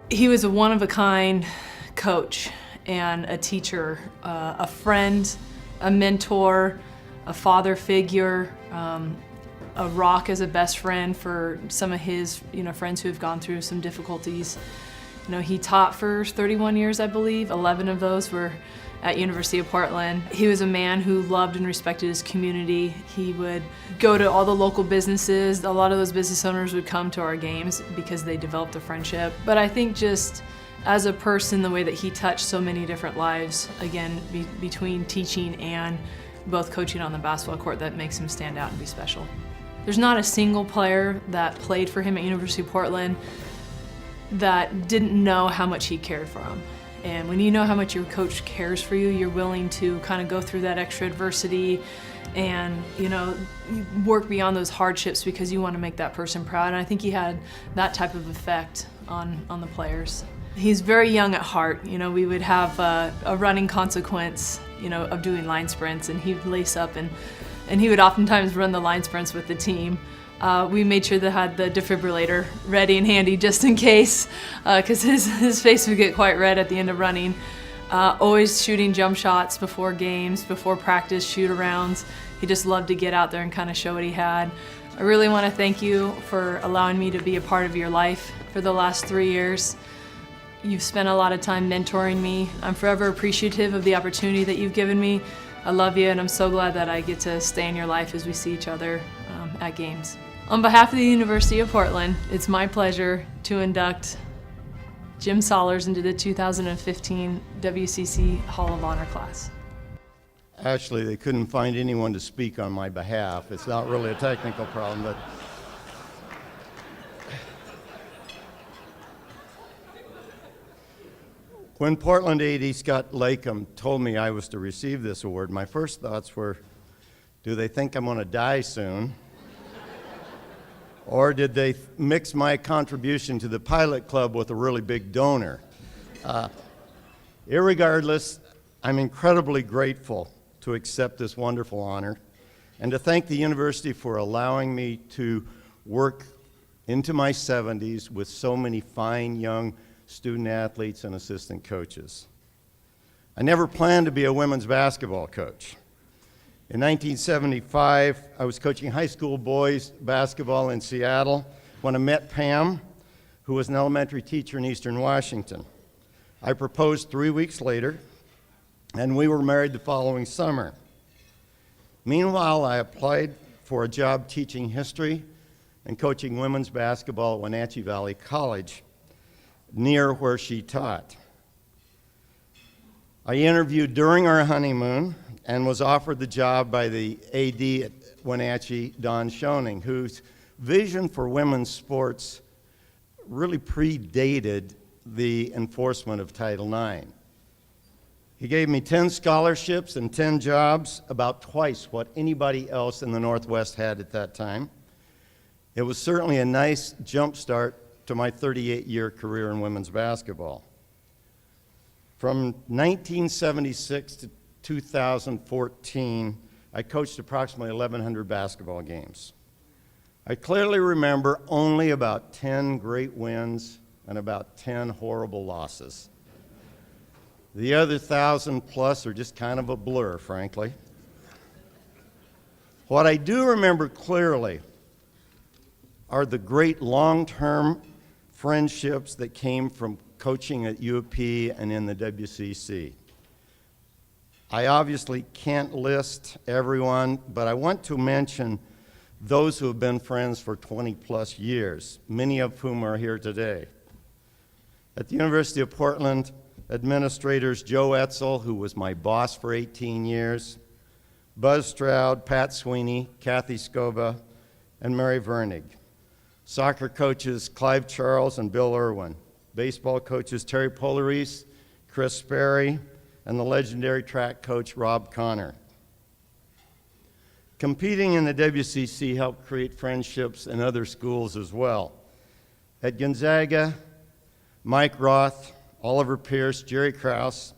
He was a one-of-a-kind coach and a teacher, a friend, a mentor, a father figure, a rock as a best friend for some of his friends who have gone through some difficulties. He taught for 31 years, I believe. 11 of those were at University of Portland. He was a man who loved and respected his community. He would go to all the local businesses. A lot of those business owners would come to our games because they developed a friendship. But I think just as a person, the way that he touched so many different lives, again, between teaching and both coaching on the basketball court, that makes him stand out and be special. There's not a single player that played for him at University of Portland that didn't know how much he cared for them. And when you know how much your coach cares for you, you're willing to kind of go through that extra adversity and you work beyond those hardships because you want to make that person proud. And I think he had that type of effect on the players. He's very young at heart. We would have a running consequence of doing line sprints, and he'd lace up and he would oftentimes run the line sprints with the team. We made sure they had the defibrillator ready and handy just in case, because his face would get quite red at the end of running. Always shooting jump shots before games, before practice, shoot-arounds. He just loved to get out there and kind of show what he had. I really want to thank you for allowing me to be a part of your life for the last 3 years. You've spent a lot of time mentoring me. I'm forever appreciative of the opportunity that you've given me. I love you, and I'm so glad that I get to stay in your life as we see each other at games. On behalf of the University of Portland, it's my pleasure to induct Jim Sollars into the 2015 WCC Hall of Honor class. Actually, they couldn't find anyone to speak on my behalf. It's not really a technical problem, but when Portland AD Scott Lakem told me I was to receive this award, my first thoughts were, do they think I'm going to die soon? Or did they mix my contribution to the Pilot Club with a really big donor? Irregardless, I'm incredibly grateful to accept this wonderful honor and to thank the university for allowing me to work into my 70s with so many fine young student athletes and assistant coaches. I never planned to be a women's basketball coach. In 1975, I was coaching high school boys basketball in Seattle when I met Pam, who was an elementary teacher in Eastern Washington. I proposed 3 weeks later, and we were married the following summer. Meanwhile, I applied for a job teaching history and coaching women's basketball at Wenatchee Valley College, near where she taught. I interviewed during our honeymoon and was offered the job by the AD at Wenatchee, Don Schoening, whose vision for women's sports really predated the enforcement of Title IX. He gave me 10 scholarships and 10 jobs, about twice what anybody else in the Northwest had at that time. It was certainly a nice jump start to my 38-year career in women's basketball. From 1976 to 2014, I coached approximately 1,100 basketball games. I clearly remember only about 10 great wins and about 10 horrible losses. The other 1,000 plus are just kind of a blur, frankly. What I do remember clearly are the great long-term friendships that came from coaching at U of P and in the WCC. I obviously can't list everyone, but I want to mention those who have been friends for 20 plus years, many of whom are here today. At the University of Portland, administrators Joe Etzel, who was my boss for 18 years, Buzz Stroud, Pat Sweeney, Kathy Scoba, and Mary Vernig. Soccer coaches Clive Charles and Bill Irwin. Baseball coaches Terry Polaris, Chris Sperry, and the legendary track coach Rob Connor. Competing in the WCC helped create friendships in other schools as well. At Gonzaga, Mike Roth, Oliver Pierce, Jerry Krause,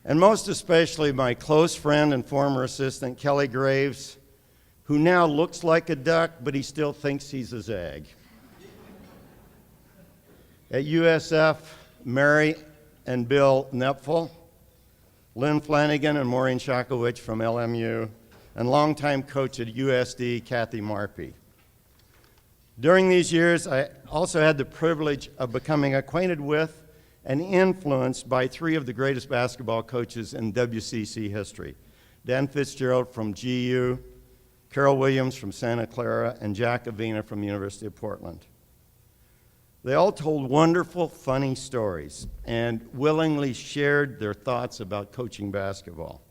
and most especially my close friend and former assistant Kelly Graves, who now looks like a duck, but he still thinks he's a zag. At USF, Mary and Bill Nepfel, Lynn Flanagan and Maureen Shakowicz from LMU, and longtime coach at USD, Kathy Marpy. During these years, I also had the privilege of becoming acquainted with and influenced by three of the greatest basketball coaches in WCC history: Dan Fitzgerald from GU, Carol Williams from Santa Clara, and Jack Avina from the University of Portland. They all told wonderful, funny stories and willingly shared their thoughts about coaching basketball.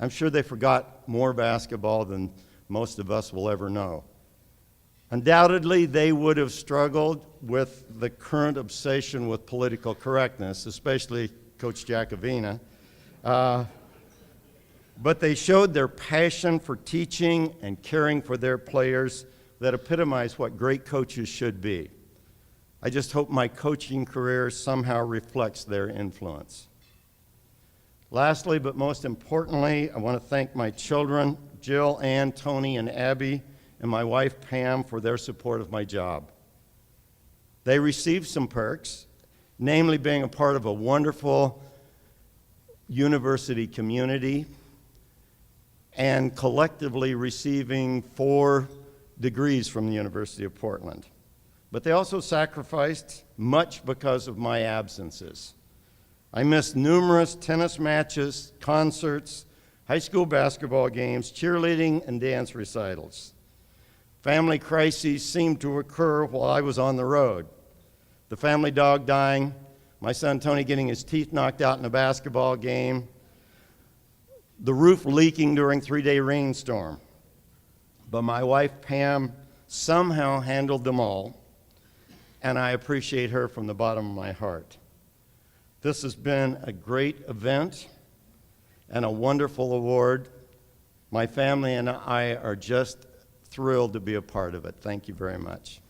I'm sure they forgot more basketball than most of us will ever know. Undoubtedly, they would have struggled with the current obsession with political correctness, especially Coach Jack Avina. But they showed their passion for teaching and caring for their players that epitomize what great coaches should be. I just hope my coaching career somehow reflects their influence. Lastly, but most importantly, I want to thank my children, Jill, Ann, Tony, and Abby, and my wife, Pam, for their support of my job. They received some perks, namely being a part of a wonderful university community and collectively receiving 4 degrees from the University of Portland. But they also sacrificed much because of my absences. I missed numerous tennis matches, concerts, high school basketball games, cheerleading, and dance recitals. Family crises seemed to occur while I was on the road. The family dog dying, my son Tony getting his teeth knocked out in a basketball game, the roof leaking during 3-day rainstorm. But my wife Pam somehow handled them all, and I appreciate her from the bottom of my heart. This has been a great event and a wonderful award. My family and I are just thrilled to be a part of it. Thank you very much.